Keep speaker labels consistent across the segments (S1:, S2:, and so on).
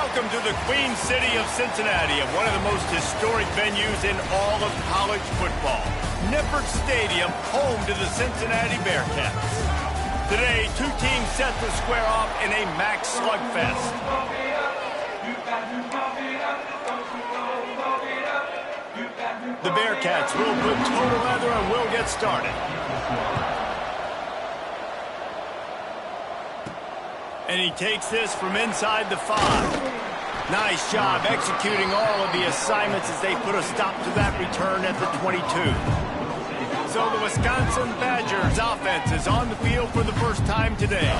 S1: Welcome to the Queen City of Cincinnati, of one of the most historic venues in all of college football. Nippert Stadium, home to the Cincinnati Bearcats. Today, two teams set to square off in a MAC slugfest. The Bearcats will put total leather and will get started. And he takes this from inside the 5. Nice job executing all of the assignments as they put a stop to that return at the 22. So the Wisconsin Badgers offense is on the field for the first time today.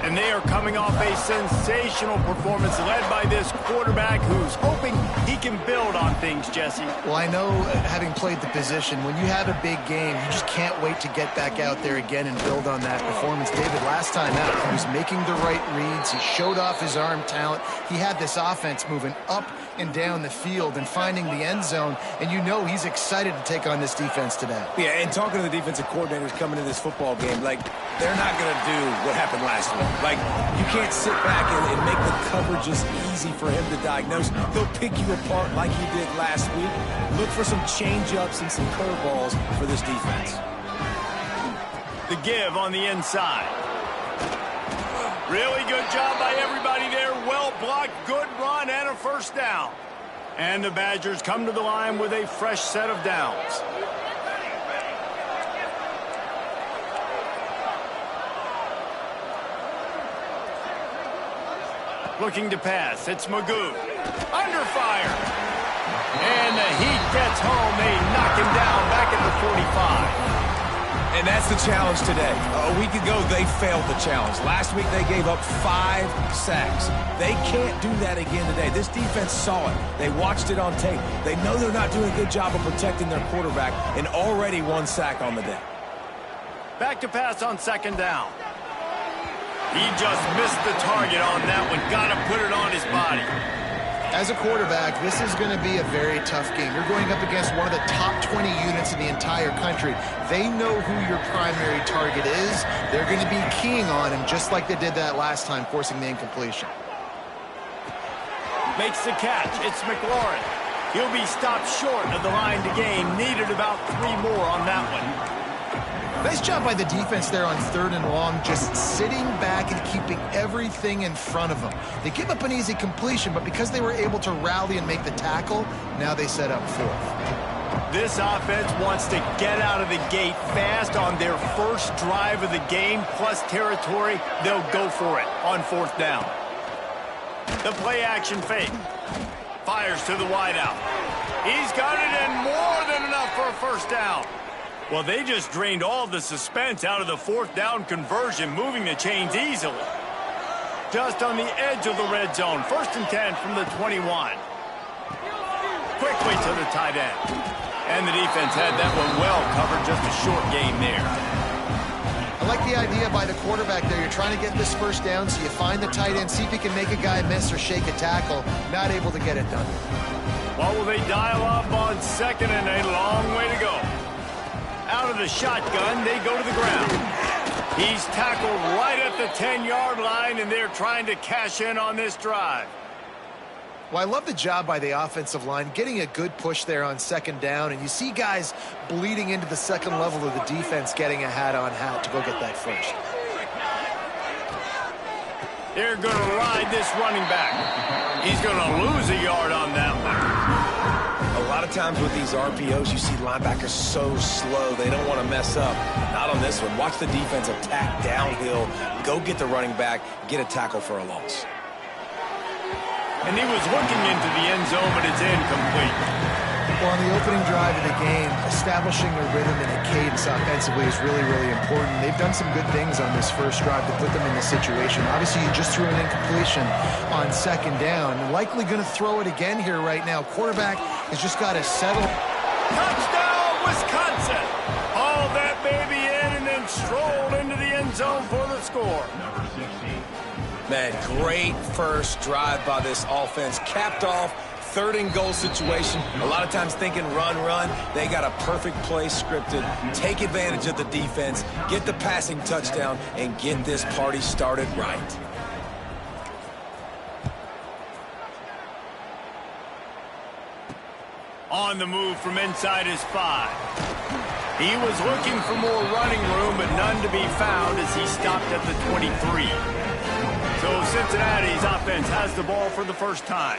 S1: And they are coming off a sensational performance led by this quarterback who's hoping he can build on things, Jesse.
S2: Well, I know, having played the position, when you have a big game, you just can't wait to get back out there again and build on that performance. David, last time out, he was making the right reads. He showed off his arm talent. He had this offense moving up and down the field and finding the end zone, and you know he's excited to take on this defense today.
S3: Yeah, and talking to the defensive coordinators coming into this football game, like, they're not going to do what happened last week. Like, you can't sit back and make the coverages easy for him to diagnose. He'll pick you apart like he did last week. Look for some change-ups and some curveballs for this defense.
S1: The give on the inside. Really good job by everybody there. Well blocked, good run, and a first down. And the Badgers come to the line with a fresh set of downs. Looking to pass, it's Magoo. Under fire. And the heat gets home. They knock him down back at the 45.
S3: And that's the challenge today. A week ago, they failed the challenge. Last week, they gave up 5 sacks. They can't do that again today. This defense saw it. They watched it on tape. They know they're not doing a good job of protecting their quarterback, and already 1 sack on the day.
S1: Back to pass on second down. He just missed the target on that one. Got to put it on his body.
S2: As a quarterback, this is going to be a very tough game. You're going up against one of the top 20 units in the entire country. They know who your primary target is. They're going to be keying on him just like they did that last time, forcing the incompletion.
S1: Makes the catch. It's McLaurin. He'll be stopped short of the line to gain. Needed about 3 more on that one.
S2: Nice job by the defense there on 3rd and long, just sitting back and keeping everything in front of them. They give up an easy completion, but because they were able to rally and make the tackle, now they set up 4th.
S1: This offense wants to get out of the gate fast on their first drive of the game, plus territory. They'll go for it on 4th down. The play action fake. Fires to the wideout. He's got it, and more than enough for a first down. Well, they just drained all the suspense out of the 4th down conversion, moving the chains easily. Just on the edge of the red zone. 1st and 10 from the 21. Quickly to the tight end. And the defense had that one well covered. Just a short gain there.
S2: I like the idea by the quarterback there. You're trying to get this first down, so you find the tight end, see if he can make a guy miss or shake a tackle. Not able to get it done.
S1: What will they dial up on 2nd and a long way to go? Out of the shotgun, they go to the ground. He's tackled right at the 10-yard line, and they're trying to cash in on this drive.
S2: Well, I love the job by the offensive line, getting a good push there on 2nd down, and you see guys bleeding into the 2nd level of the defense getting a hat-on-hat to go get that first.
S1: They're going to ride this running back. He's going to lose a yard on that one.
S3: A lot of times with these RPOs, you see linebackers so slow, they don't want to mess up. Not on this one. Watch the defense attack downhill, go get the running back, get a tackle for a loss.
S1: And he was looking into the end zone, but it's incomplete.
S2: Well, on the opening drive of the game, establishing a rhythm and a cadence offensively is really, really important. They've done some good things on this first drive to put them in this situation. Obviously, you just threw an incompletion on 2nd down. Likely going to throw it again here right now. Quarterback has just got to settle.
S1: Touchdown, Wisconsin! Haul that baby in and then stroll into the end zone for the score.
S3: Man, great first drive by this offense. Capped off 3rd and goal situation. A lot of times thinking run. They got a perfect play scripted. Take advantage of the defense, get the passing touchdown, and get this party started right.
S1: On the move from inside his 5. He was looking for more running room, but none to be found as he stopped at the 23. So Cincinnati's offense has the ball for the first time.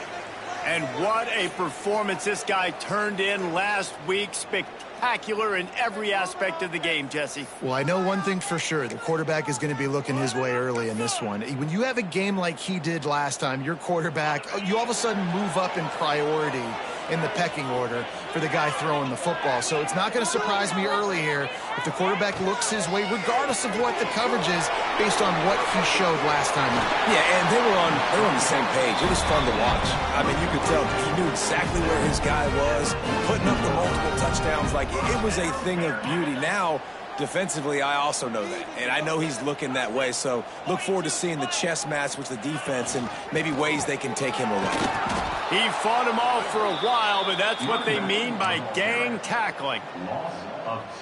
S1: And what a performance this guy turned in last week. Spectacular in every aspect of the game, Jesse.
S2: Well, I know one thing for sure. The quarterback is going to be looking his way early in this one. When you have a game like he did last time, your quarterback, you all of a sudden move up in priority in the pecking order for the guy throwing the football. So it's not going to surprise me early here if the quarterback looks his way, regardless of what the coverage is, based on what he showed last time out.
S3: Yeah, and they were on the same page. It was fun to watch. I mean, you could tell he knew exactly where his guy was, putting up the multiple touchdowns. Like, it was a thing of beauty. Now, defensively, I also know that, and I know he's looking that way. So look forward to seeing the chess match with the defense and maybe ways they can take him away.
S1: He fought them all for a while, but that's what they mean by gang tackling.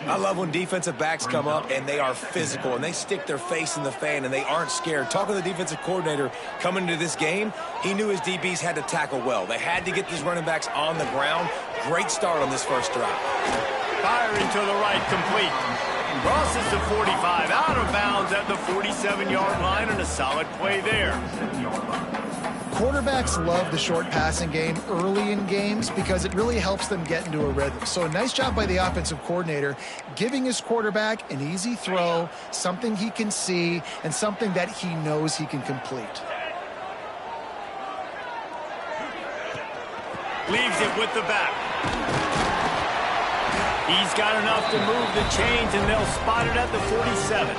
S3: I love when defensive backs come up and they are physical and they stick their face in the fan and they aren't scared. Talking to the defensive coordinator coming into this game, he knew his DBs had to tackle well. They had to get these running backs on the ground. Great start on this first drive.
S1: Firing to the right, complete. Crosses the 45, out of bounds at the 47-yard line, and a solid play there.
S2: Quarterbacks love the short passing game early in games because it really helps them get into a rhythm. So a nice job by the offensive coordinator giving his quarterback an easy throw, something he can see, and something that he knows he can complete.
S1: Leaves it with the back. He's got enough to move the chains, and they'll spot it at the 47.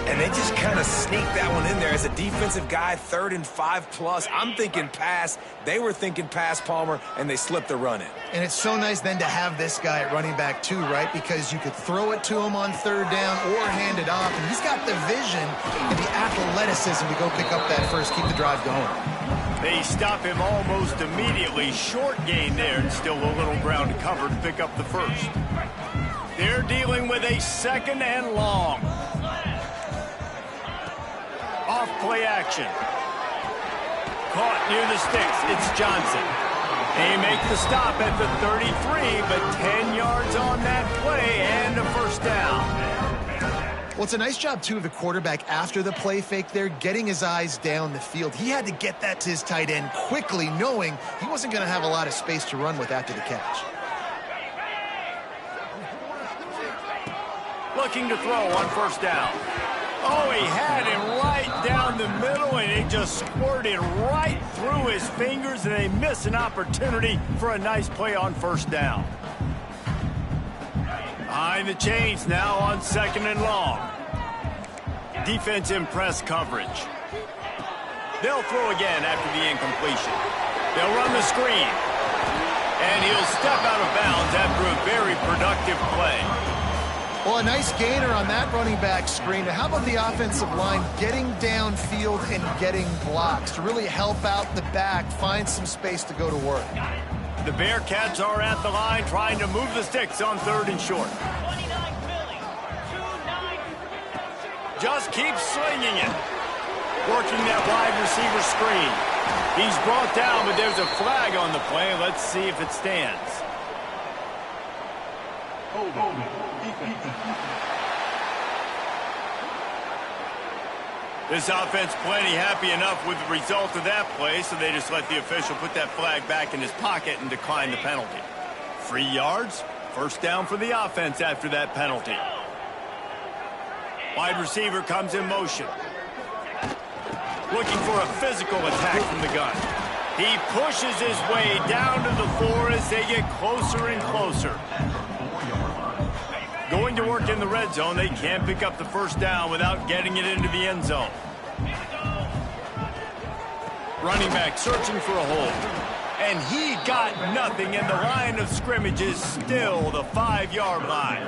S3: And they just kind of sneaked that one in there as a defensive guy, 3rd and 5+. I'm thinking pass. They were thinking pass, Palmer, and they slipped the run in.
S2: And it's so nice then to have this guy at running back too, right? Because you could throw it to him on 3rd down or hand it off. And he's got the vision and the athleticism to go pick up that first, keep the drive going.
S1: They stop him almost immediately. Short gain there, and still a little ground to cover to pick up the first. They're dealing with a 2nd and long. Off play action. Caught near the sticks. It's Johnson. They make the stop at the 33, but 10 yards on that play and a first down.
S2: Well, it's a nice job, too, of the quarterback after the play fake there, getting his eyes down the field. He had to get that to his tight end quickly, knowing he wasn't going to have a lot of space to run with after the catch.
S1: Looking to throw on first down. Oh, he had him right down the middle, and it just squirted right through his fingers, and they miss an opportunity for a nice play on first down. Behind the chains now on 2nd and long. Defense in press coverage. They'll throw again after the incompletion. They'll run the screen. And he'll step out of bounds after a very productive play.
S2: Well, a nice gainer on that running back screen. How about the offensive line getting downfield and getting blocks to really help out the back, find some space to go to work?
S1: The Bearcats are at the line trying to move the sticks on 3rd and short. Just keep slinging it. Working that wide receiver screen. He's brought down, but there's a flag on the play. Let's see if it stands. This offense plenty happy enough with the result of that play, so they just let the official put that flag back in his pocket and decline the penalty. 3 yards, first down for the offense after that penalty. Wide receiver comes in motion. Looking for a physical attack from the gun. He pushes his way down to the floor as they get closer and closer. Going to work in the red zone. They can't pick up the first down without getting it into the end zone. Running back searching for a hole. And he got nothing, and the line of scrimmage is still the 5-yard line.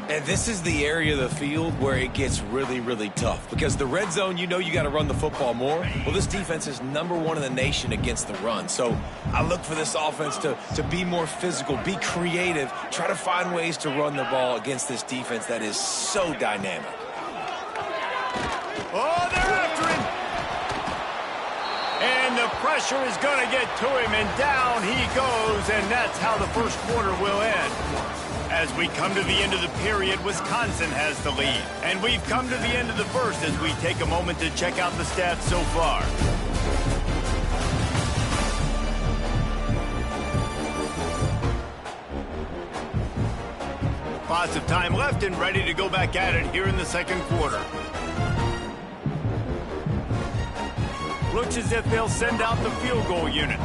S3: And this is the area of the field where it gets really, really tough. Because the red zone, you know you got to run the football more. Well, this defense is #1 in the nation against the run. So I look for this offense to be more physical, be creative, try to find ways to run the ball against this defense that is so dynamic.
S1: Oh, they're after him. And the pressure is going to get to him, and down he goes, and that's how the first quarter will end. As we come to the end of the period, Wisconsin has the lead. And we've come to the end of the first as we take a moment to check out the stats so far. Lots of time left and ready to go back at it here in the second quarter. Looks as if they'll send out the field goal unit.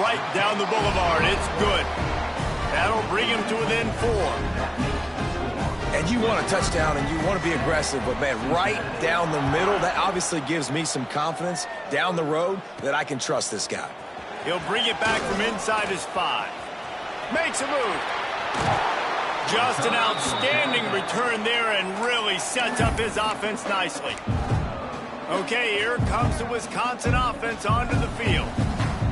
S1: Right down the boulevard. It's good. That'll bring him to within 4.
S3: And you want a touchdown and you want to be aggressive, but, man, right down the middle, that obviously gives me some confidence down the road that I can trust this guy.
S1: He'll bring it back from inside his 5. Makes a move. Just an outstanding return there and really sets up his offense nicely. Okay, here comes the Wisconsin offense onto the field.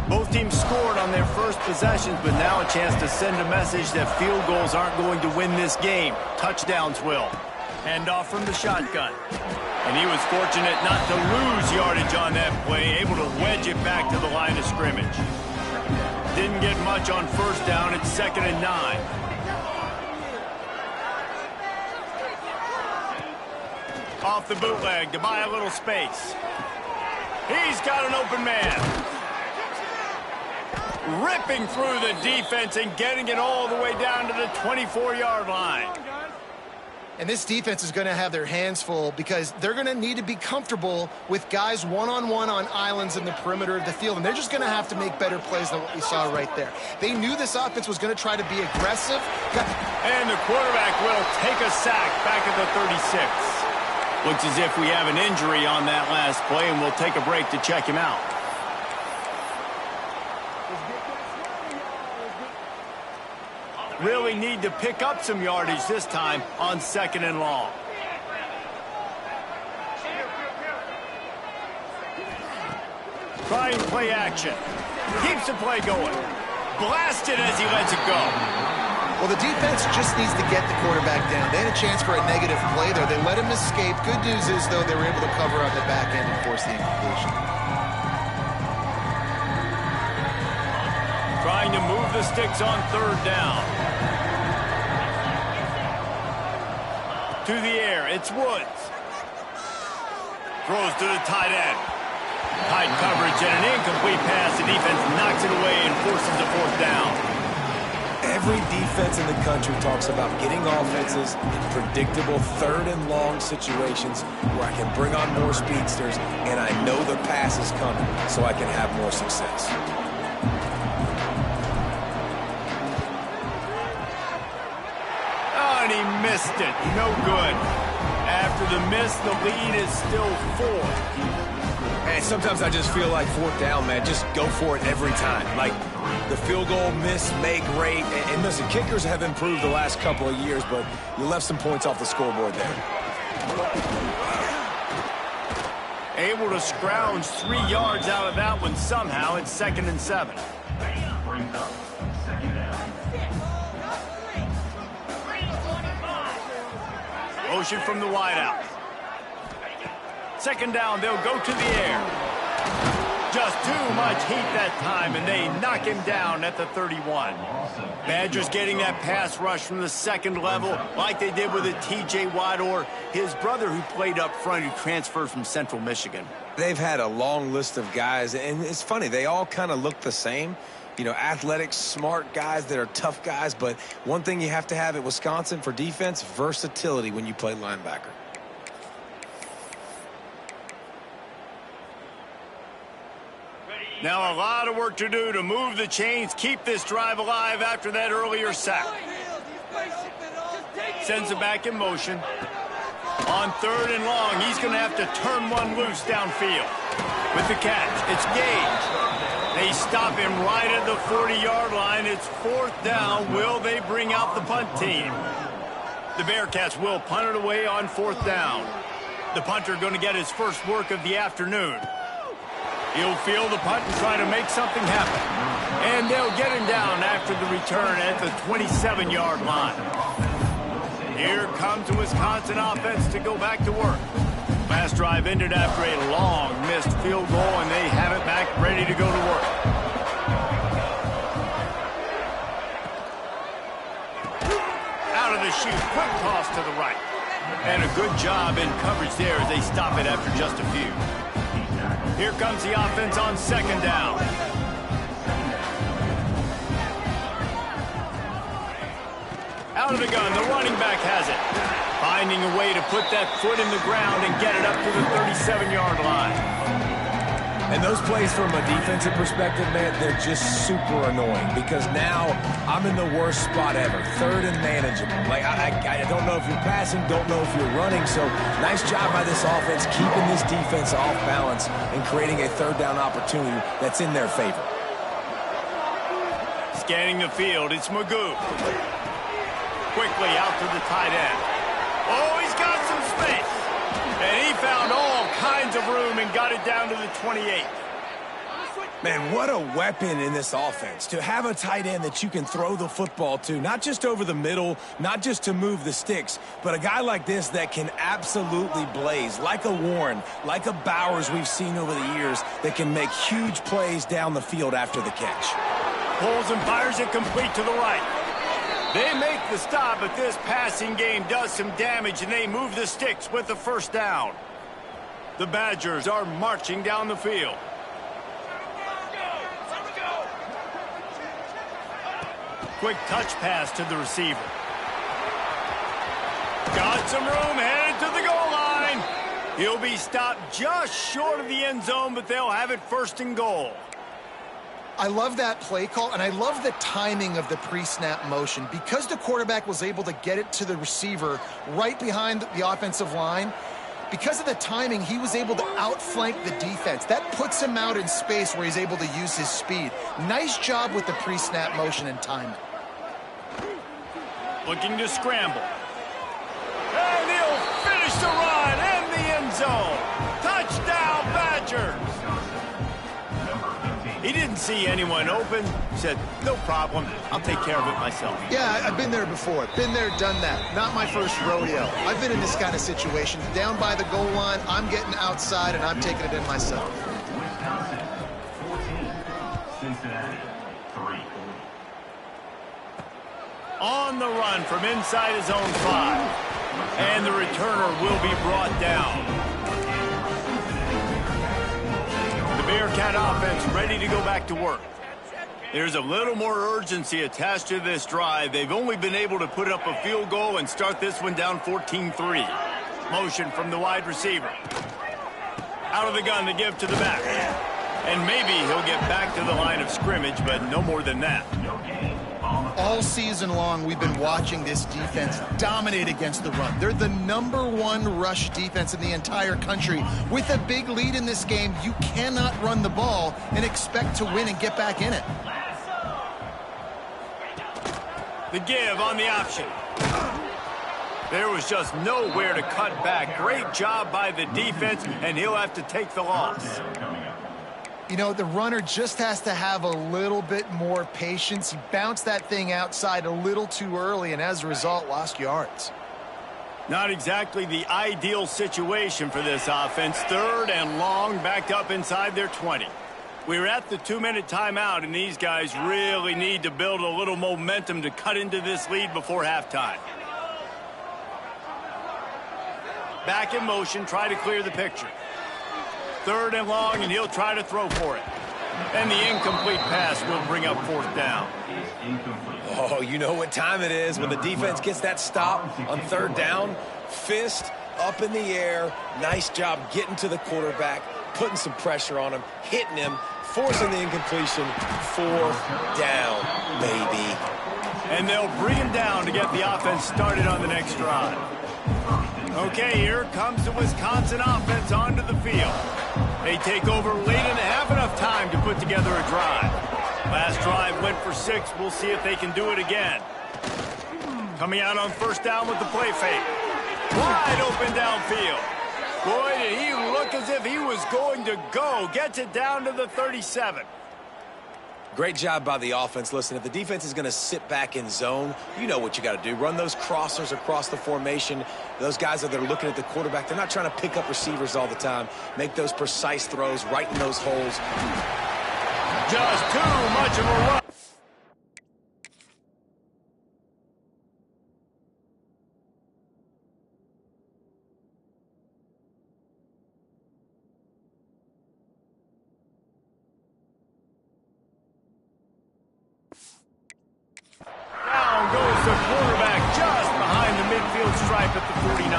S1: Both teams scored on their first possessions, but now a chance to send a message that field goals aren't going to win this game. Touchdowns will. Hand off from the shotgun. And he was fortunate not to lose yardage on that play, able to wedge it back to the line of scrimmage. Didn't get much on first down. It's 2nd and 9. Off the bootleg to buy a little space. He's got an open man. Ripping through the defense and getting it all the way down to the 24-yard line.
S2: And this defense is going to have their hands full because they're going to need to be comfortable with guys one-on-one on islands in the perimeter of the field. And they're just going to have to make better plays than what we saw right there. They knew this offense was going to try to be aggressive.
S1: And the quarterback will take a sack back at the 36. Looks as if we have an injury on that last play, and we'll take a break to check him out. Really need to pick up some yardage this time on 2nd and long. Trying play action. Keeps the play going. Blasted as he lets it go.
S2: Well, the defense just needs to get the quarterback down. They had a chance for a negative play there. They let him escape. Good news is, though, they were able to cover on the back end and force the incompletion.
S1: Trying to move the sticks on 3rd down. To the air, it's Woods. Throws to the tight end. Tight coverage and an incomplete pass. The defense knocks it away and forces a 4th down.
S3: Every defense in the country talks about getting offenses in predictable 3rd and long situations where I can bring on more speedsters and I know the pass is coming so I can have more success.
S1: Oh, and he missed it. No good. After the miss, the lead is still 4.
S3: And sometimes I just feel like 4th down, man. Just go for it every time. Like the field goal, miss, make, rate. And listen, kickers have improved the last couple of years, but you left some points off the scoreboard there.
S1: Able to scrounge 3 yards out of that one somehow. It's 2nd and 7. Motion from the wideout. 2nd down, they'll go to the air. Just too much heat that time, and they knock him down at the 31. Badgers getting that pass rush from the 2nd level like they did with a T.J. Watt or his brother who played up front who transferred from Central Michigan.
S3: They've had a long list of guys, and it's funny, they all kind of look the same. You know, athletic, smart guys that are tough guys, but one thing you have to have at Wisconsin for defense, versatility when you play linebacker.
S1: Now a lot of work to do to move the chains, keep this drive alive after that earlier sack. Sends it back in motion. On 3rd and long, he's going to have to turn one loose downfield. With the catch, it's Gage. They stop him right at the 40-yard line. It's 4th down. Will they bring out the punt team? The Bearcats will punt it away on 4th down. The punter going to get his first work of the afternoon. He'll field the punt and try to make something happen. And they'll get him down after the return at the 27-yard line. Here comes the Wisconsin offense to go back to work. Last drive ended after a long missed field goal, and they have it back ready to go to work. Out of the chute, quick toss to the right. And a good job in coverage there as they stop it after just a few. Here comes the offense on second down. Out of the gun, the running back has it. Finding a way to put that foot in the ground and get it up to the 37-yard line.
S3: And those plays from a defensive perspective, man, they're just super annoying because now I'm in the worst spot ever. Third and manageable. Like, I don't know if you're passing, don't know if you're running. So nice job by this offense keeping this defense off balance and creating a third down opportunity that's in their favor.
S1: Scanning the field, it's Magoo. Quickly out to the tight end. Oh, he's got some space. And he found all kinds of room and got it down to the 28.
S3: Man, what a weapon in this offense. To have a tight end that you can throw the football to, not just over the middle, not just to move the sticks, but a guy like this that can absolutely blaze, like a Warren, like a Bowers we've seen over the years, that can make huge plays down the field after the catch.
S1: Pulls and fires it complete to the right. They make the stop, but this passing game does some damage, and they move the sticks with the first down. The Badgers are marching down the field. Quick touch pass to the receiver. Got some room, headed to the goal line. He'll be stopped just short of the end zone, but they'll have it first and goal.
S2: I love that play call, and I love the timing of the pre-snap motion. Because the quarterback was able to get it to the receiver right behind the offensive line, because of the timing, he was able to outflank the defense. That puts him out in space where he's able to use his speed. Nice job with the pre-snap motion and timing.
S1: Looking to scramble. And he'll finish the run in the end zone. Touchdown, Badgers! He didn't see anyone open. Said, no problem. I'll take care of it myself.
S2: Yeah, I've been there before. Been there, done that. Not my first rodeo. I've been in this kind of situation. Down by the goal line, I'm getting outside, and I'm taking it in myself.
S4: Wisconsin, 14. Cincinnati, 3.
S1: On the run from inside his own 5. And the returner will be brought down. The Bearcat offense ready to go back to work. There's a little more urgency attached to this drive. They've only been able to put up a field goal and start this one down 14-3. Motion from the wide receiver. Out of the gun to give to the back. And maybe he'll get back to the line of scrimmage, but no more than that.
S2: All season long, we've been watching this defense dominate against the run. They're the #1 rush defense in the entire country. With a big lead in this game, you cannot run the ball and expect to win and get back in it.
S1: The give on the option. There was just nowhere to cut back. Great job by the defense, and he'll have to take the loss.
S2: You know, the runner just has to have a little bit more patience. He bounced that thing outside a little too early, and as a result, lost yards.
S1: Not exactly the ideal situation for this offense. Third and long, backed up inside their 20. We're at the 2-minute timeout, and these guys really need to build a little momentum to cut into this lead before halftime. Back in motion, try to clear the picture. Third and long, and he'll try to throw for it. And the incomplete pass will bring up fourth down.
S3: Oh, you know what time it is when the defense gets that stop on third down. Fist up in the air. Nice job getting to the quarterback, putting some pressure on him, hitting him, forcing the incompletion. Fourth down, baby.
S1: And they'll bring him down to get the offense started on the next drive. Okay, here comes the Wisconsin offense onto the field. They take over late and have enough time to put together a drive. Last drive went for 6. We'll see if they can do it again. Coming out on first down with the play fake. Wide open downfield. Boy, did he look as if he was going to go. Gets it down to the 37.
S3: Great job by the offense. Listen, if the defense is going to sit back in zone, you know what you got to do. Run those crossers across the formation. Those guys that are looking at the quarterback, they're not trying to pick up receivers all the time. Make those precise throws right in those holes.
S1: Just too much of a run. Down goes the quarterback just behind the midfield stripe at the 49.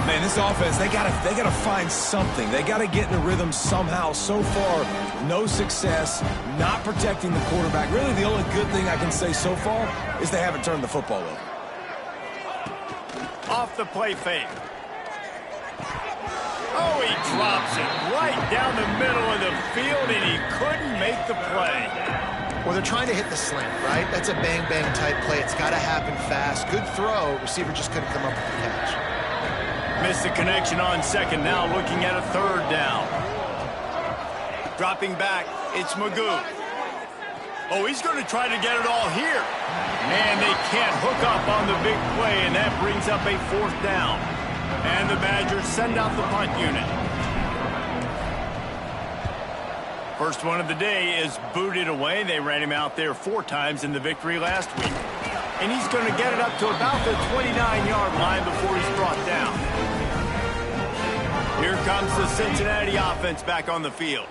S3: Man, this offense, they gotta find something. They gotta get in a rhythm somehow. So far, no success, not protecting the quarterback. Really, the only good thing I can say so far is they haven't turned the football over.
S1: Off the play fake. Oh, he drops it right down the middle of the field, and he couldn't make the play.
S2: Well, they're trying to hit the slant, right? That's a bang-bang type play. It's got to happen fast. Good throw. Receiver just couldn't come up with the catch.
S1: Missed the connection on second. Now looking at a third down. Dropping back, it's Magoo. Oh, he's going to try to get it all here. And they can't hook up on the big play, and that brings up a fourth down. And the Badgers send out the punt unit. First one of the day is booted away. They ran him out there 4 times in the victory last week. And he's going to get it up to about the 29-yard line before he's brought down. Here comes the Cincinnati offense back on the field.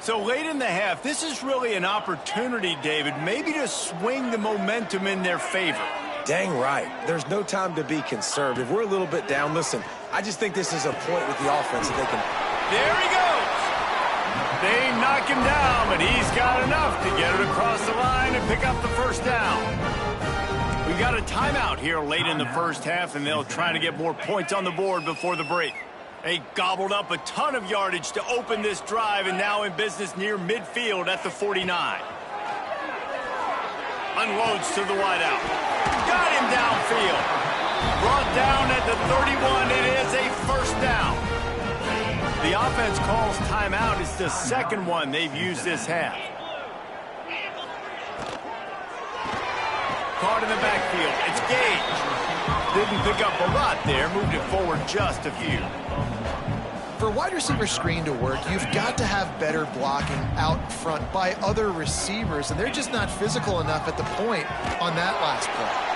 S1: So late in the half, this is really an opportunity, David, maybe to swing the momentum in their favor.
S3: Dang right. There's no time to be conservative. We're a little bit down. Listen, I just think this is a point with the offense that they can...
S1: There he goes! They knock him down, but he's got enough to get it across the line and pick up the first down. We've got a timeout here late in the first half, and they'll try to get more points on the board before the break. They gobbled up a ton of yardage to open this drive, and now in business near midfield at the 49. Unloads to the wideout. Got him downfield. Brought down at the 31. It is a first down. The offense calls timeout. It's the second one they've used this half. Caught in the backfield. It's Gage. Didn't pick up a lot there. Moved it forward just a few.
S2: For a wide receiver screen to work, you've got to have better blocking out front by other receivers, and they're just not physical enough at the point on that last play.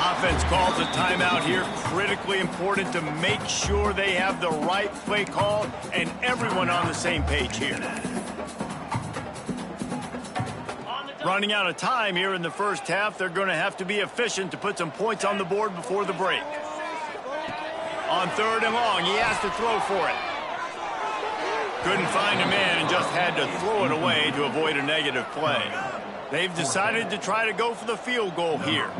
S1: Offense calls a timeout here. Critically important to make sure they have the right play call and everyone on the same page here. Running out of time here in the first half. They're going to have to be efficient to put some points on the board before the break. On third and long, he has to throw for it. Couldn't find a man and just had to throw it away to avoid a negative play. They've decided to try to go for the field goal here.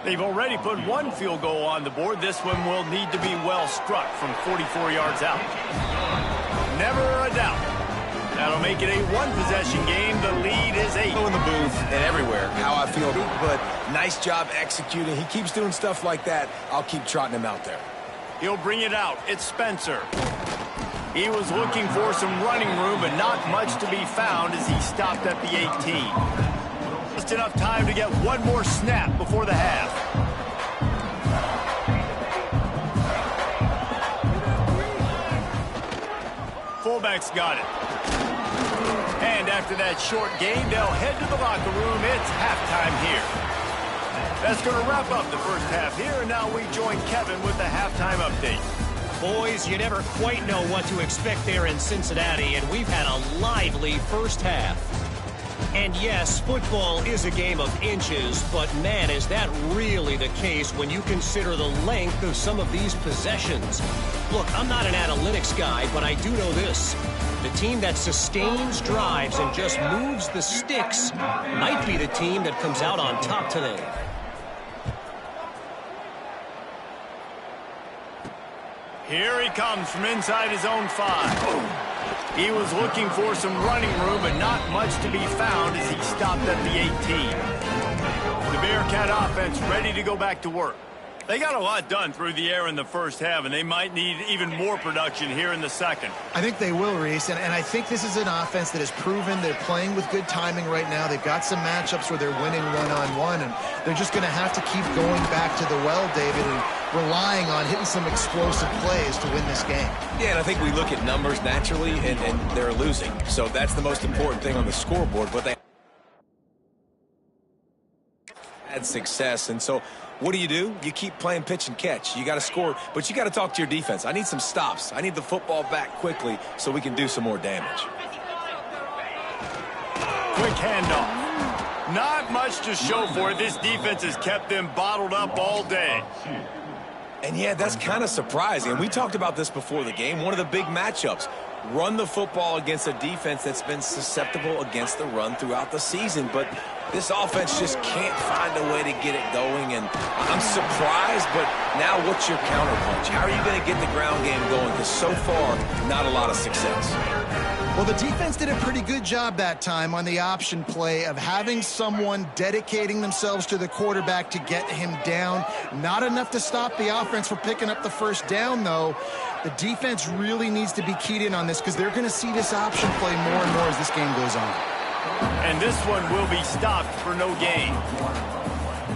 S1: They've already put one field goal on the board. This one will need to be well struck from 44 yards out. Never a doubt. That'll make it a one-possession game. The lead is 8.
S3: In the booth and everywhere, how I feel. But nice job executing. He keeps doing stuff like that. I'll keep trotting him out there.
S1: He'll bring it out. It's Spencer. He was looking for some running room, but not much to be found as he stopped at the 18. Just enough time to get one more snap before the half. Fullback's got it. And after that short gain, they'll head to the locker room. It's halftime here. That's going to wrap up the first half here, and now we join Kevin with the halftime update.
S5: Boys, you never quite know what to expect there in Cincinnati, and we've had a lively first half. And yes, football is a game of inches, but man, is that really the case when you consider the length of some of these possessions. Look, I'm not an analytics guy, but I do know this. The team that sustains drives and just moves the sticks might be the team that comes out on top today.
S1: Here he comes from inside his own 5. He was looking for some running room, but not much to be found as he stopped at the 18. The Bearcat offense ready to go back to work. They got a lot done through the air in the first half, and they might need even more production here in the second.
S2: I think they will, Reese, and I think this is an offense that has proven they're playing with good timing right now. They've got some matchups where they're winning one-on-one, and they're just going to have to keep going back to the well, David, and relying on hitting some explosive plays to win this game.
S3: Yeah, and I think we look at numbers naturally, and they're losing. So that's the most important thing on the scoreboard, but they had success, and so what do? You keep playing pitch and catch. You got to score, but you got to talk to your defense. I need some stops. I need the football back quickly so we can do some more damage.
S1: Quick handoff. Not much to show for it. This defense has kept them bottled up all day.
S3: And yeah, that's kind of surprising. And we talked about this before the game. One of the big matchups. Run the football against a defense that's been susceptible against the run throughout the season. But this offense just can't find a way to get it going. And I'm surprised, but now what's your counterpunch? How are you going to get the ground game going? Because so far, not a lot of success.
S2: Well, the defense did a pretty good job that time on the option play of having someone dedicating themselves to the quarterback to get him down. Not enough to stop the offense from picking up the first down, though. The defense really needs to be keyed in on this because they're going to see this option play more and more as this game goes on.
S1: And this one will be stopped for no gain.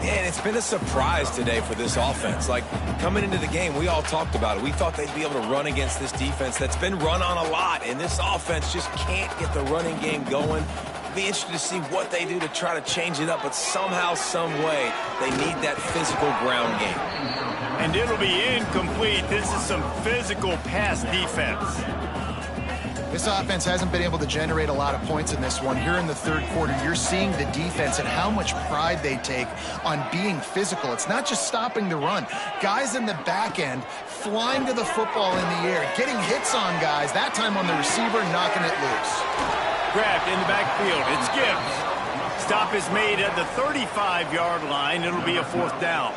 S3: And it's been a surprise today for this offense. Like, coming into the game, we all talked about it. We thought they'd be able to run against this defense that's been run on a lot, and this offense just can't get the running game going. Be interested to see what they do to try to change it up, but somehow, some way, they need that physical ground game.
S1: And it'll be incomplete. This is some physical pass defense.
S2: This offense hasn't been able to generate a lot of points in this one. Here in the third quarter, you're seeing the defense and how much pride they take on being physical. It's not just stopping the run. Guys in the back end flying to the football in the air, getting hits on guys, that time on the receiver, knocking it loose.
S1: Grabbed in the backfield. It's Gibbs. Stop is made at the 35-yard line. It'll be a fourth down.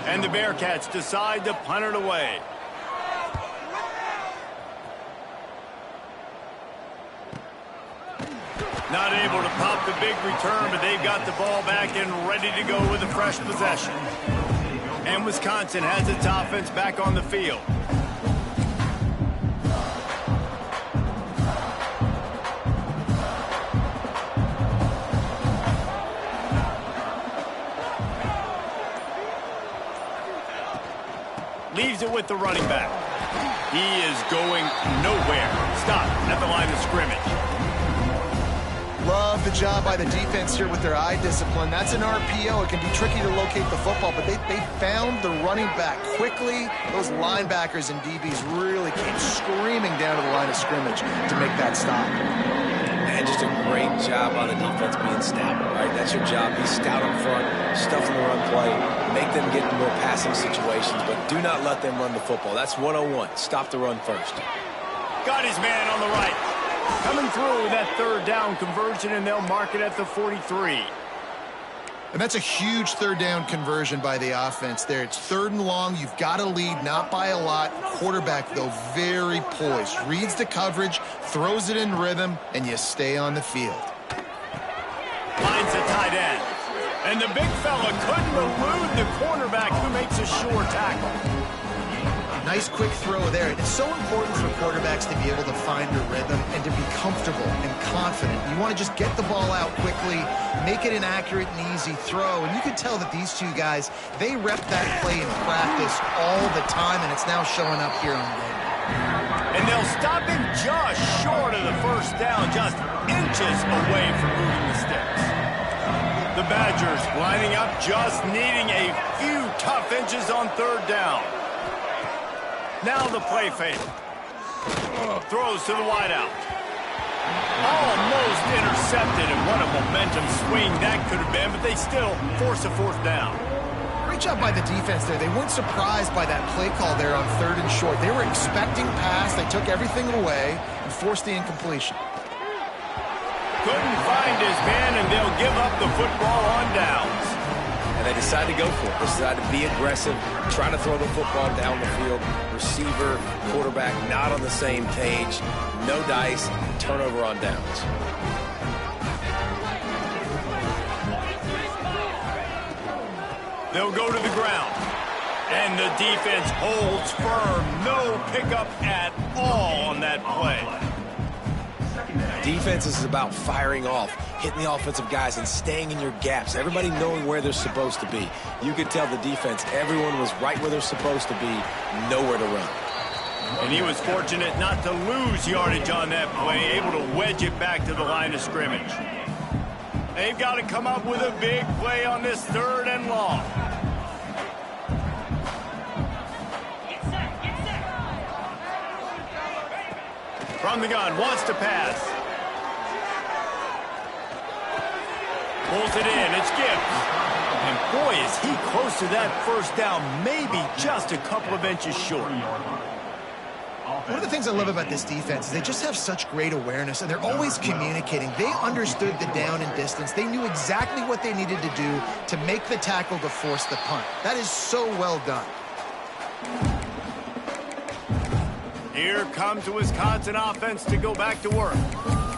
S1: And the Bearcats decide to punt it away. Not able to pop the big return, but they've got the ball back and ready to go with a fresh possession. And Wisconsin has its offense back on the field. Leaves it with the running back. He is going nowhere. Stop at the line of scrimmage.
S2: Love the job by the defense here with their eye discipline. That's an RPO. It can be tricky to locate the football, but they found the running back quickly. Those linebackers and DBs really came screaming down to the line of scrimmage to make that stop.
S3: And just a great job on the defense being stout, right? That's your job. Be stout up front, stuff in the run play, make them get in more passing situations, but do not let them run the football. That's 101. Stop the run first.
S1: Got his man on the right. Coming through that third down conversion, and they'll mark it at the 43.
S2: And that's a huge third down conversion by the offense there. It's third and long. You've got to lead, not by a lot. Quarterback, though, very poised. Reads the coverage, throws it in rhythm, and you stay on the field.
S1: Finds the tight end. And the big fella couldn't elude the cornerback who makes a sure tackle.
S2: Nice quick throw there. It's so important for quarterbacks to be able to find a rhythm and to be comfortable and confident. You want to just get the ball out quickly, make it an accurate and easy throw. And you can tell that these two guys, they rep that play in practice all the time, and it's now showing up here on game.
S1: And they'll stop him just short of the first down, just inches away from moving the sticks. The Badgers lining up, just needing a few tough inches on third down. Now the play fake. Throws to the wideout. Almost intercepted, and what a momentum swing that could have been, but they still force a fourth down.
S2: Great job by the defense there. They weren't surprised by that play call there on third and short. They were expecting pass. They took everything away and forced the incompletion.
S1: Couldn't find his man, and they'll give up the football on downs.
S3: And they decide to go for it. They decide to be aggressive, try to throw the football down the field. Receiver, quarterback, not on the same page. No dice, turnover on downs.
S1: They'll go to the ground. And the defense holds firm. No pickup at all on that play.
S3: Defense is about firing off, hitting the offensive guys and staying in your gaps. Everybody knowing where they're supposed to be. You could tell the defense, everyone was right where they're supposed to be, nowhere to run.
S1: And he was fortunate not to lose yardage on that play, able to wedge it back to the line of scrimmage. They've got to come up with a big play on this 3rd and long. From the gun, wants to pass. Pulls it in, it's Gibbs. And boy, is he close to that first down, maybe just a couple of inches short.
S2: One of the things I love about this defense is they just have such great awareness, and they're always communicating. They understood the down and distance. They knew exactly what they needed to do to make the tackle to force the punt. That is so well done.
S1: Here comes the Wisconsin offense to go back to work.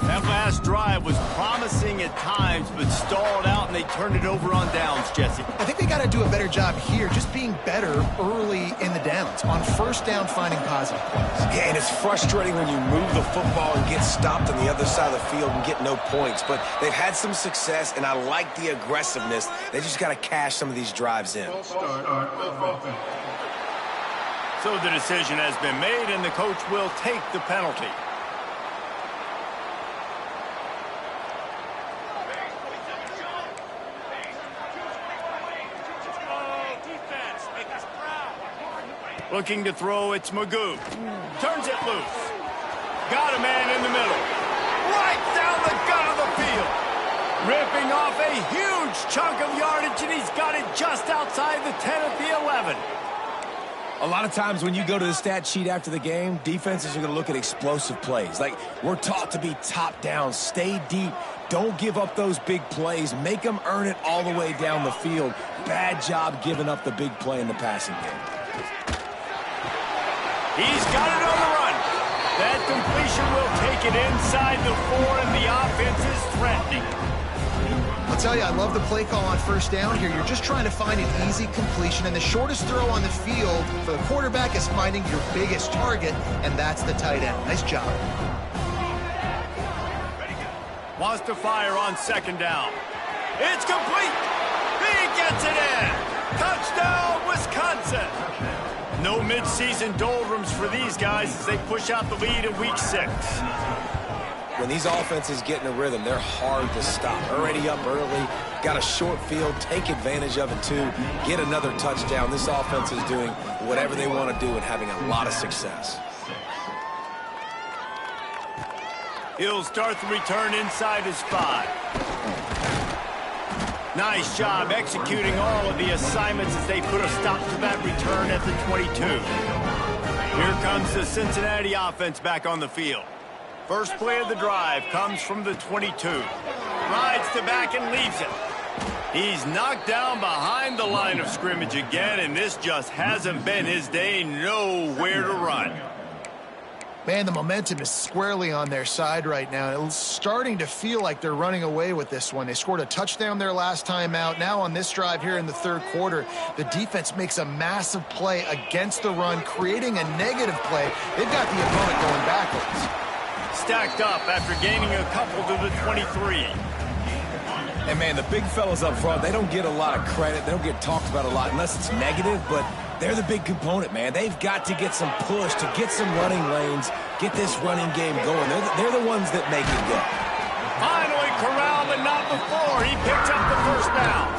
S1: That last drive was promising at times, but stalled out, and they turned it over on downs, Jesse.
S2: I think they got to do a better job here, just being better early in the downs. On first down, finding positive plays.
S3: Yeah, and it's frustrating when you move the football and get stopped on the other side of the field and get no points. But they've had some success, and I like the aggressiveness. They just got to cash some of these drives in.
S1: So the decision has been made, and the coach will take the penalty. Looking to throw, it's Magoo. Turns it loose. Got a man in the middle. Right down the gut of the field. Ripping off a huge chunk of yardage, and he's got it just outside the 10 at the 11.
S3: A lot of times when you go to the stat sheet after the game, defenses are going to look at explosive plays. Like, we're taught to be top down, stay deep, don't give up those big plays, make them earn it all the way down the field. Bad job giving up the big play in the passing game.
S1: He's got it on the run. That completion will take it inside the 4, and the offense is threatening.
S2: I'll tell you, I love the play call on first down here. You're just trying to find an easy completion, and the shortest throw on the field for the quarterback is finding your biggest target, and that's the tight end. Nice job.
S1: Wants to fire on 2nd down. It's complete. He gets it in. Touchdown, Wisconsin. No midseason doldrums for these guys as they push out the lead in week 6.
S3: When these offenses get in a rhythm, they're hard to stop. Already up early, got a short field, take advantage of it too, get another touchdown. This offense is doing whatever they want to do and having a lot of success.
S1: He'll start the return inside his 5. Nice job executing all of the assignments as they put a stop to that return at the 22. Here comes the Cincinnati offense back on the field. First play of the drive comes from the 22. Rides to back and leaves it. He's knocked down behind the line of scrimmage again, and this just hasn't been his day. Nowhere to run.
S2: Man, the momentum is squarely on their side right now. It's starting to feel like they're running away with this one. They scored a touchdown their last time out. Now on this drive here in the 3rd quarter, the defense makes a massive play against the run, creating a negative play. They've got the opponent going backwards.
S1: Stacked up after gaining a couple to the 23.
S3: And man, the big fellas up front, they don't get a lot of credit. They don't get talked about a lot unless it's negative, but they're the big component, man. They've got to get some push, to get some running lanes, get this running game going. They're the ones that make it go.
S1: Finally corralled, but not before. He picks up the first down.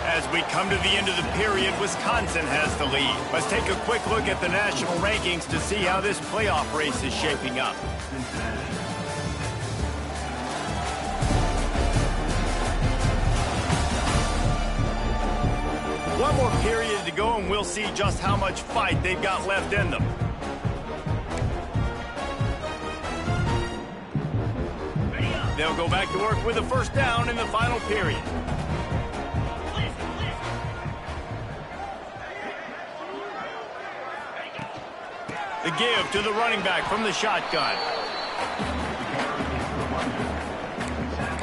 S1: As we come to the end of the period, Wisconsin has the lead. Let's take a quick look at the national rankings to see how this playoff race is shaping up. One more period to go, and we'll see just how much fight they've got left in them. They'll go back to work with a first down in the final period. The give to the running back from the shotgun.
S4: Sack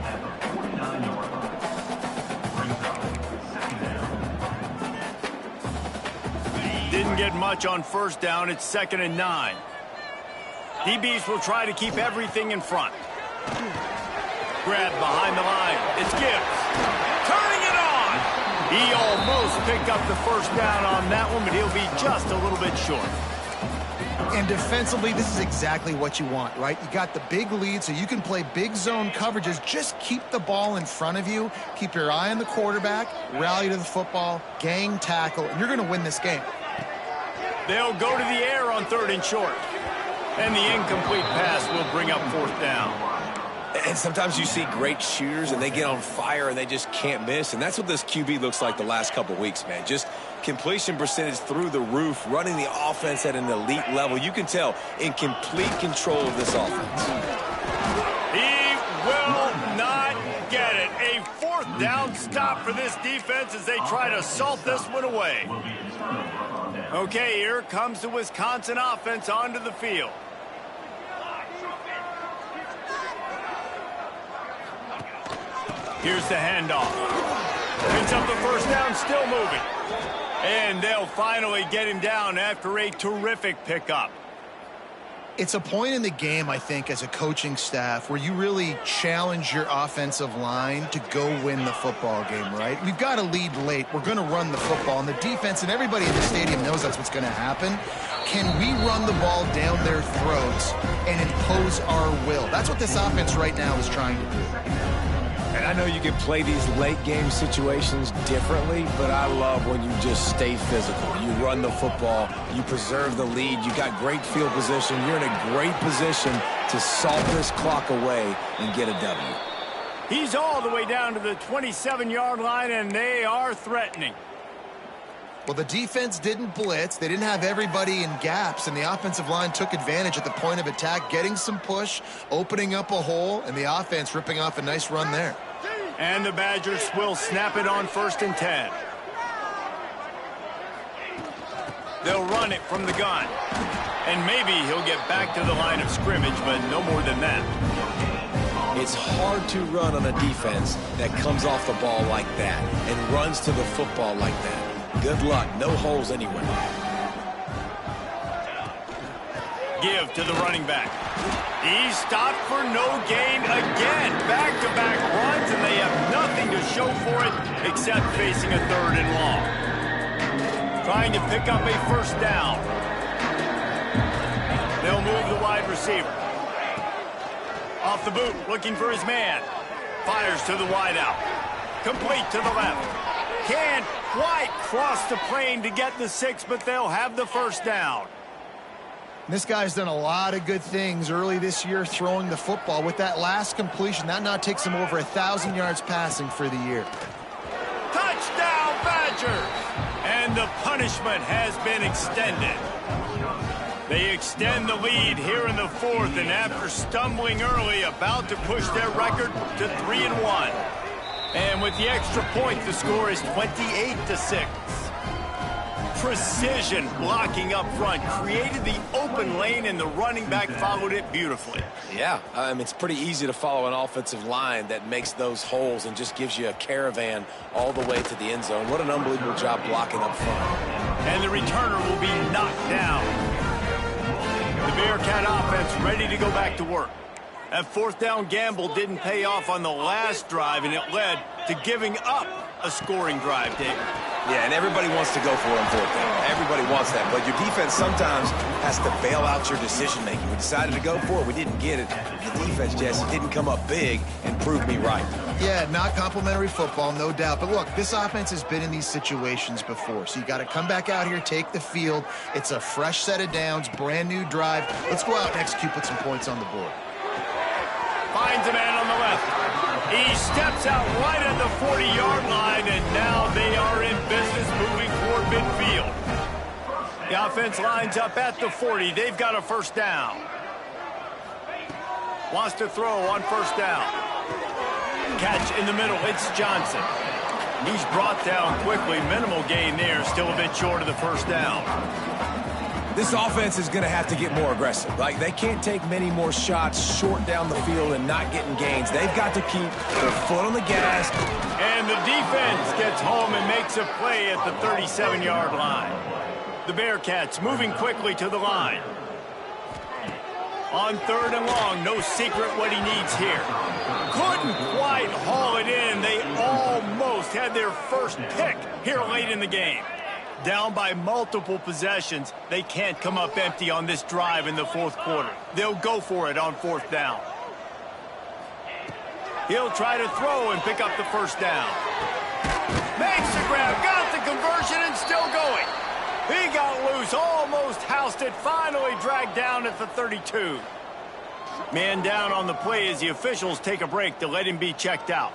S4: at the 49-yard line. Brings up second down.
S1: Didn't get much on first down. It's 2nd and 9. DBs will try to keep everything in front. Grab behind the line. It's Gibbs. Turning it on. He almost picked up the first down on that one, but he'll be just a little bit short.
S2: And defensively, this is exactly what you want, right? You got the big lead, so you can play big zone coverages. Just keep the ball in front of you. Keep your eye on the quarterback. Rally to the football. Gang tackle. And you're going to win this game.
S1: They'll go to the air on 3rd and short. And the incomplete pass will bring up 4th down.
S3: And sometimes you see great shooters, and they get on fire, and they just can't miss. And that's what this QB looks like the last couple weeks, man. Just completion percentage through the roof, running the offense at an elite level. You can tell in complete control of this offense.
S1: He will not get it. A 4th down stop for this defense as they try to salt this one away. Okay, here comes the Wisconsin offense onto the field. Here's the handoff. Picks up the first down, still moving. And they'll finally get him down after a terrific pickup.
S2: It's a point in the game, I think, as a coaching staff where you really challenge your offensive line to go win the football game, right? We've got a lead late. We're going to run the football. And the defense and everybody in the stadium knows that's what's going to happen. Can we run the ball down their throats and impose our will? That's what this offense right now is trying to do.
S3: And I know you can play these late game situations differently, but I love when you just stay physical. You run the football, you preserve the lead, you got great field position, you're in a great position to salt this clock away and get a W.
S1: He's all the way down to the 27-yard line, and they are threatening.
S2: Well, the defense didn't blitz. They didn't have everybody in gaps, and the offensive line took advantage at the point of attack, getting some push, opening up a hole, and the offense ripping off a nice run there.
S1: And the Badgers will snap it on 1st and 10. They'll run it from the gun. And maybe he'll get back to the line of scrimmage, but no more than that.
S3: It's hard to run on a defense that comes off the ball like that and runs to the football like that. Good luck. No holes anywhere.
S1: Give to the running back. He stopped for no gain again. Back-to-back runs, and they have nothing to show for it except facing a 3rd and long. Trying to pick up a 1st down. They'll move the wide receiver. Off the boot, looking for his man. Fires to the wideout. Complete to the left. Can't quite cross the plane to get the 6, but they'll have the 1st down.
S2: This guy's done a lot of good things early this year throwing the football. With that last completion, that now takes him over 1,000 yards passing for the year.
S1: Touchdown, Badgers! And the punishment has been extended. They extend the lead here in the 4th, and after stumbling early, about to push their record to 3-1. And with the extra point, the score is 28-6. Precision blocking up front created the open lane, and the running back followed it beautifully.
S3: Yeah, it's pretty easy to follow an offensive line that makes those holes and just gives you a caravan all the way to the end zone. What an unbelievable job blocking up front.
S1: And the returner will be knocked down. The Bearcat offense ready to go back to work. That 4th down gamble didn't pay off on the last drive, and it led to giving up a scoring drive, David.
S3: Yeah, and everybody wants to go for it on 4th down. Everybody wants that, but your defense sometimes has to bail out your decision-making. We decided to go for it. We didn't get it. The defense, Jesse, didn't come up big and prove me right.
S2: Yeah, not complimentary football, no doubt. But look, this offense has been in these situations before, so you got to come back out here, take the field. It's a fresh set of downs, brand new drive. Let's go out and execute, put some points on the board.
S1: Finds a man on the left. He steps out right at the 40-yard line, and now they are in business moving toward midfield. The offense lines up at the 40. They've got a 1st down. Wants to throw on 1st down. Catch in the middle. It's Johnson. He's brought down quickly. Minimal gain there. Still a bit short of the 1st down.
S3: This offense is going to have to get more aggressive. Like, they can't take many more shots short down the field and not getting gains. They've got to keep their foot on the gas.
S1: And the defense gets home and makes a play at the 37-yard line. The Bearcats moving quickly to the line. On 3rd and long, no secret what he needs here. Couldn't quite haul it in. They almost had their first pick here late in the game. Down by multiple possessions, they can't come up empty on this drive in the 4th quarter. They'll go for it on 4th down. He'll try to throw and pick up the first down. Makes the grab, got the conversion, and still going. He got loose, almost housed it, finally dragged down at the 32. Man down on the play as the officials take a break to let him be checked out.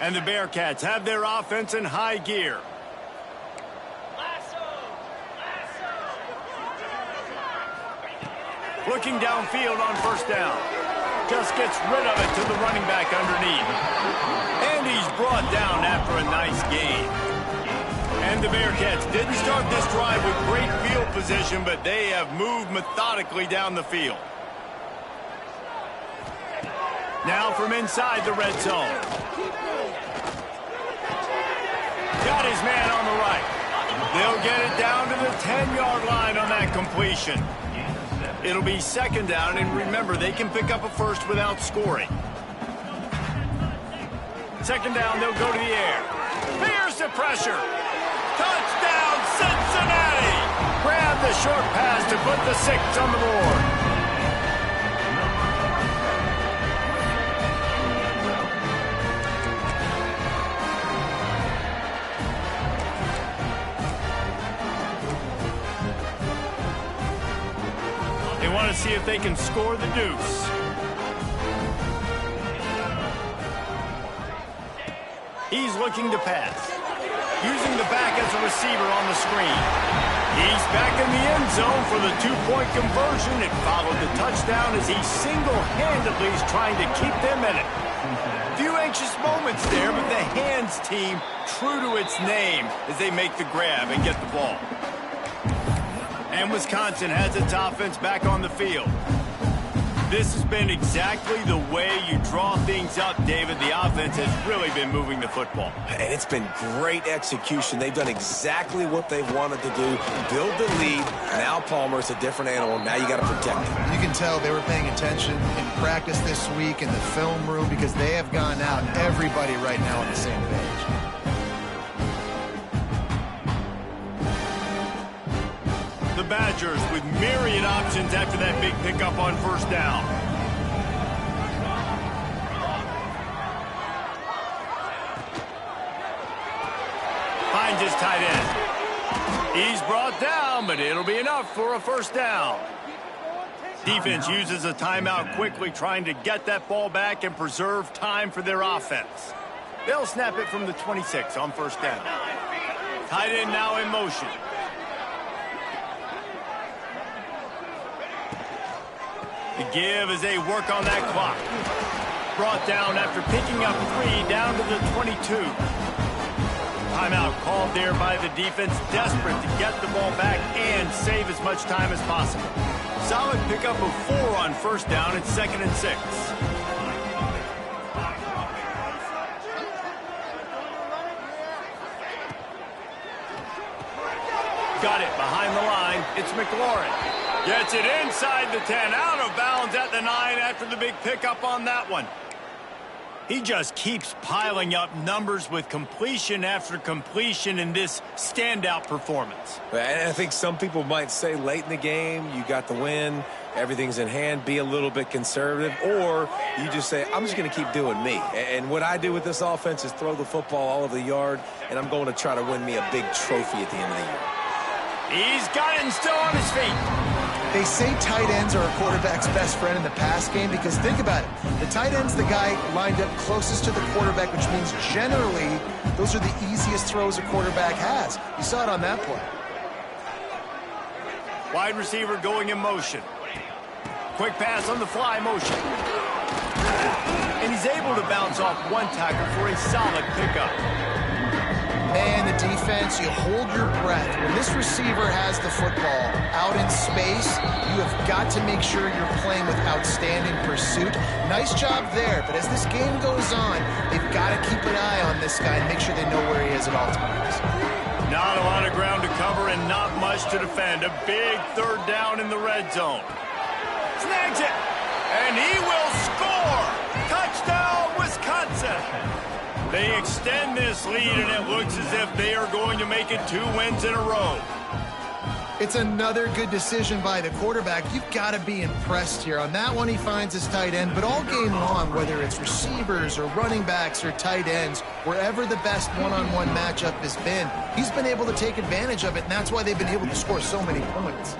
S1: And the Bearcats have their offense in high gear. Looking downfield on 1st down. Just gets rid of it to the running back underneath. And he's brought down after a nice gain. And the Bearcats didn't start this drive with great field position, but they have moved methodically down the field. Now from inside the red zone. Got his man on the right. They'll get it down to the 10-yard line on that completion. It'll be 2nd down, and remember, they can pick up a first without scoring. 2nd down, they'll go to the air. Here's the pressure. Touchdown, Cincinnati! Grab the short pass to put the 6 on the board. They want to see if they can score the deuce. He's looking to pass. Using the back as a receiver on the screen. He's back in the end zone for the 2-point conversion. It followed the touchdown as he single-handedly is trying to keep them in it. Few anxious moments there, but the hands team true to its name as they make the grab and get the ball. And Wisconsin has its offense back on the field. This has been exactly the way you draw things up, David. The offense has really been moving the football.
S3: And it's been great execution. They've done exactly what they wanted to do. Build the lead. Now Palmer's a different animal. Now you got to protect him.
S2: You can tell they were paying attention in practice this week in the film room because they have gone out, everybody right now on the same page.
S1: The Badgers with myriad options after that big pickup on 1st down. Finds his tight end. He's brought down, but it'll be enough for a 1st down. Defense uses a timeout quickly, trying to get that ball back and preserve time for their offense. They'll snap it from the 26 on 1st down. Tight end now in motion. The give as they work on that clock. Brought down after picking up 3 down to the 22. Timeout called there by the defense, desperate to get the ball back and save as much time as possible. Solid pickup of 4 on 1st down. It's 2nd and 6. Got it behind the line. It's McLaurin. Gets it inside the 10, out of bounds at the 9 after the big pickup on that one. He just keeps piling up numbers with completion after completion in this standout performance.
S3: And I think some people might say late in the game, you got the win, everything's in hand, be a little bit conservative, or you just say, I'm just going to keep doing me. And what I do with this offense is throw the football all over the yard, and I'm going to try to win me a big trophy at the end of the year.
S1: He's got it and still on his feet.
S2: They say tight ends are a quarterback's best friend in the pass game because think about it. The tight end's the guy lined up closest to the quarterback, which means generally those are the easiest throws a quarterback has. You saw it on that play.
S1: Wide receiver going in motion. Quick pass on the fly motion. And he's able to bounce off one tackle for a solid pickup.
S2: Man, the defense, you hold your breath. When this receiver has the football out in space, you have got to make sure you're playing with outstanding pursuit. Nice job there, but as this game goes on, they've got to keep an eye on this guy and make sure they know where he is at all times.
S1: Not a lot of ground to cover and not much to defend. A big third down in the red zone. Snags it, and he will score! Touchdown, Wisconsin! They extend this lead, and it looks as if they are going to make it 2 wins in a row.
S2: It's another good decision by the quarterback. You've got to be impressed here. On that one, he finds his tight end, but all game long, whether it's receivers or running backs or tight ends, wherever the best one-on-one matchup has been, he's been able to take advantage of it, and that's why they've been able to score so many points.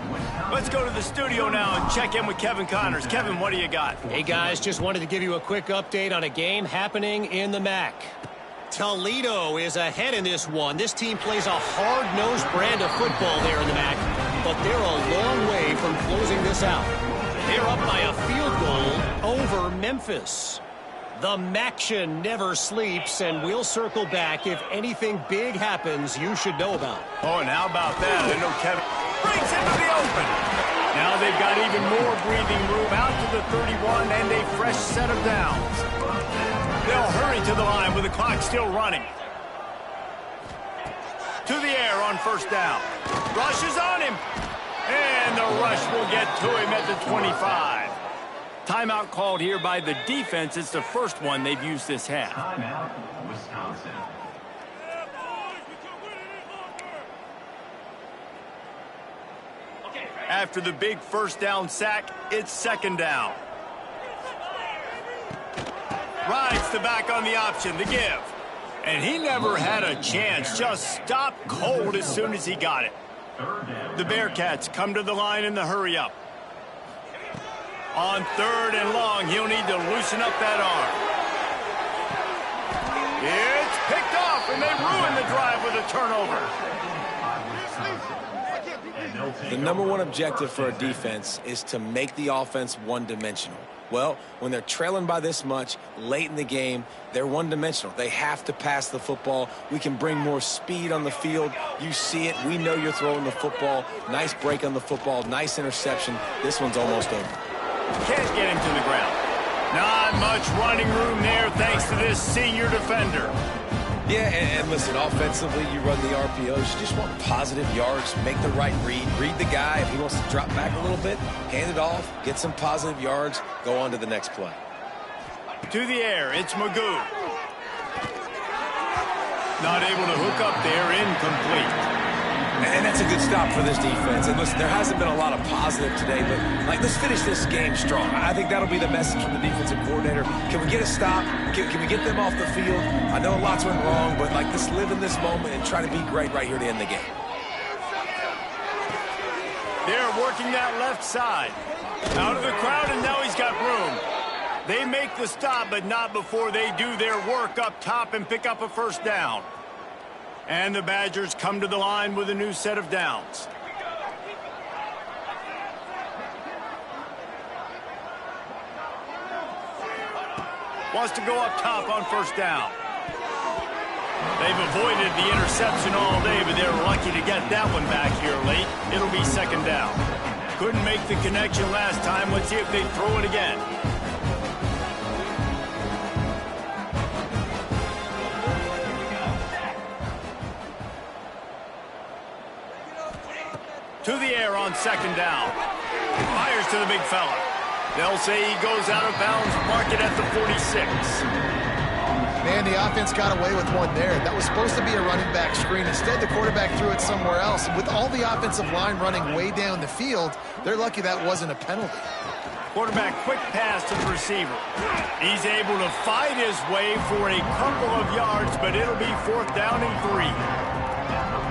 S1: Let's go to the studio now and check in with Kevin Connors. Kevin, what do you got?
S5: Hey, guys, just wanted to give you a quick update on a game happening in the MAC. Toledo is ahead in this one. This team plays a hard-nosed brand of football there in the MAC, but they're a long way from closing this out. They're up by a field goal over Memphis. The MACtion never sleeps, and we'll circle back if anything big happens you should know about.
S1: Oh, and how about that? I know Kevin breaks into the open. Now they've got even more breathing room out to the 31 and a fresh set of downs. They'll hurry to the line with the clock still running. To the air on first down. Rush is on him. And the rush will get to him at the 25. Timeout called here by the defense. It's the first one they've used this half.
S4: Timeout, Wisconsin.
S1: After the big first down sack, it's second down. Rides the back on the option, the give. And he never had a chance, just stopped cold as soon as he got it. The Bearcats come to the line in the hurry up. On third and long, he'll need to loosen up that arm. It's picked off, and they ruin the drive with a turnover.
S3: The number one objective for a defense is to make the offense one-dimensional. Well, when they're trailing by this much late in the game, they're one-dimensional. They have to pass the football. We can bring more speed on the field. You see it. We know you're throwing the football. Nice break on the football. Nice interception. This one's almost over.
S1: Can't get him to the ground. Not much running room there thanks to this senior defender.
S3: Yeah, and listen, offensively, you run the RPOs. You just want positive yards, make the right read the guy. If he wants to drop back a little bit, hand it off, get some positive yards, go on to the next play.
S1: To the air, it's Magoo. Not able to hook up there, incomplete.
S3: And that's a good stop for this defense. And listen, there hasn't been a lot of positive today, but let's finish this game strong. I think that'll be the message from the defensive coordinator. Can we get a stop? Can we get them off the field? I know lots went wrong, but let's live in this moment and try to be great right here to end the game.
S1: They're working that left side. Out of the crowd, and now he's got room. They make the stop, but not before they do their work up top and pick up a first down. And the Badgers come to the line with a new set of downs. Wants to go up top on first down. They've avoided the interception all day, but they're lucky to get that one back here late. It'll be second down. Couldn't make the connection last time. Let's see if they throw it again. To the air on second down. Fires to the big fella. They'll say he goes out of bounds. Mark it at the 46.
S2: Man, the offense got away with one there. That was supposed to be a running back screen. Instead, the quarterback threw it somewhere else. And with all the offensive line running way down the field, they're lucky that wasn't a penalty.
S1: Quarterback quick pass to the receiver. He's able to fight his way for a couple of yards, but it'll be fourth down and 3.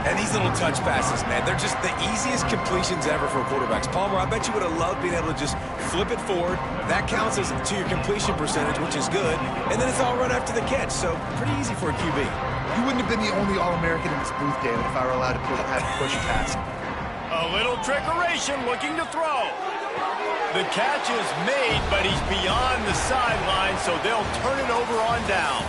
S3: And these little touch passes, man, they're just the easiest completions ever for quarterbacks. Palmer, I bet you would have loved being able to just flip it forward. That counts as to your completion percentage, which is good. And then it's all run after the catch, so pretty easy for a QB.
S2: You wouldn't have been the only All-American in this booth, David, if I were allowed to have push pass.
S1: A little trickeration looking to throw. The catch is made, but he's beyond the sideline, so they'll turn it over on downs.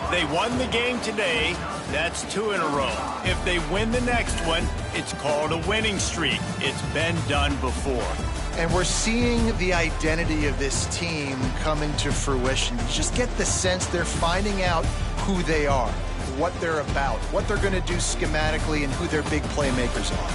S1: They won the game today. That's 2 in a row. If they win the next one, it's called a winning streak. It's been done before.
S2: And we're seeing the identity of this team coming to fruition. You just get the sense they're finding out who they are, what they're about, what they're going to do schematically, and who their big playmakers are.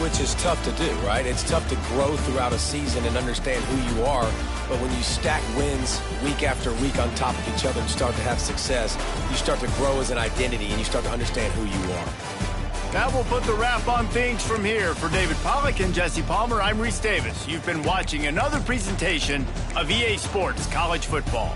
S3: Which is tough to do, right? It's tough to grow throughout a season and understand who you are. But when you stack wins week after week on top of each other and start to have success, you start to grow as an identity and you start to understand who you are.
S1: That will put the wrap on things from here. For David Pollack and Jesse Palmer, I'm Reese Davis. You've been watching another presentation of EA Sports College Football.